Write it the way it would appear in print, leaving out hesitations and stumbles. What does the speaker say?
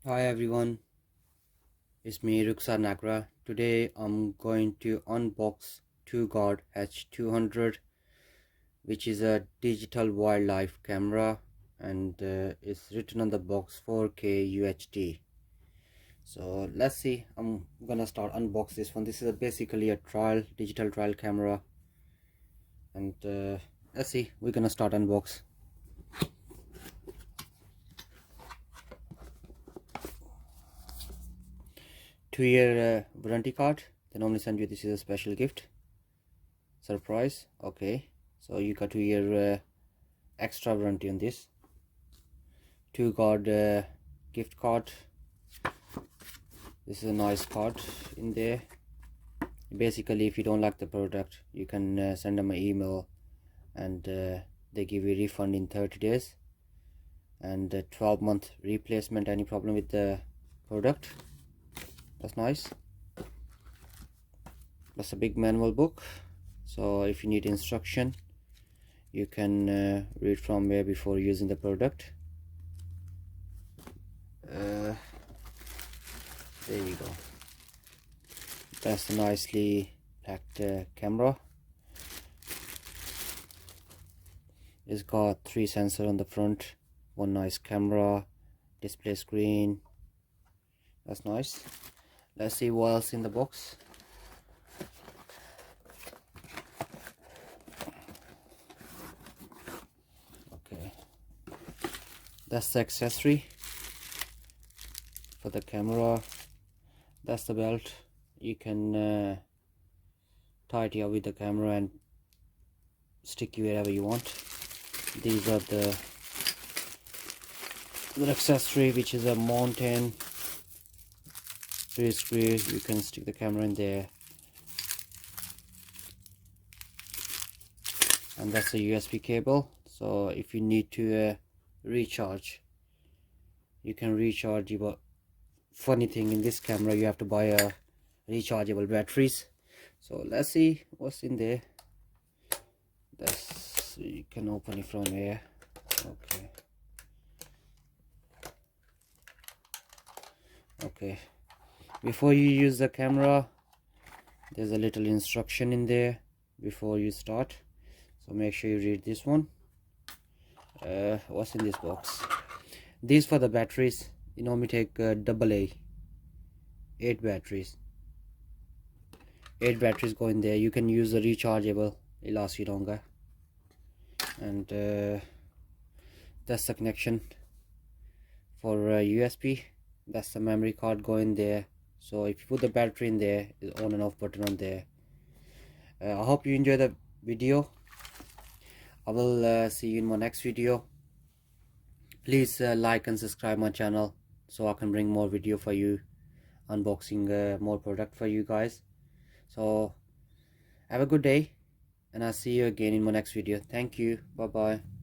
Hi everyone, it's me Ruksa Nagra. Today I'm going to unbox TOGUARD H200, which is a digital wildlife camera, and it's written on the box 4K UHD. So let's see, I'm gonna start unbox this one. This is basically a digital trial camera, and let's see, we're gonna start unbox. 2-year warranty card. They normally send you, this is a special gift surprise. Okay, so you got 2-year extra warranty on this. TOGUARD gift card. This is a nice card in there. Basically, if you don't like the product, you can send them an email, and they give you a refund in 30 days and a 12-month replacement any problem with the product. That's nice. That's a big manual book, so if you need instruction, you can read from there before using the product. There you go. That's a nicely packed camera. It's got 3 sensors on the front, one nice camera, display screen. That's nice. Let's see what else in the box. Okay, that's the accessory for the camera. That's the belt. You can tie it up with the camera and stick it wherever you want. These are the accessory, which is a mountain screw. You can stick the camera in there, and that's a USB cable. So if you need to recharge, you can recharge. But funny thing, in this camera you have to buy a rechargeable batteries. So let's see what's in there. That's, you can open it from here. Okay, before you use the camera, there's a little instruction in there before you start, so make sure you read this one. What's in this box? These for the batteries. You normally take AA 8 batteries. 8 batteries go in there. You can use the rechargeable, it lasts you longer. And that's the connection for USB. That's the memory card going there. So if you put the battery in there, is on and off button on there. I hope you enjoy the video. I will see you in my next video. Please like and subscribe my channel so I can bring more video for you, unboxing more product for you guys. So have a good day, and I'll see you again in my next video. Thank you. Bye bye.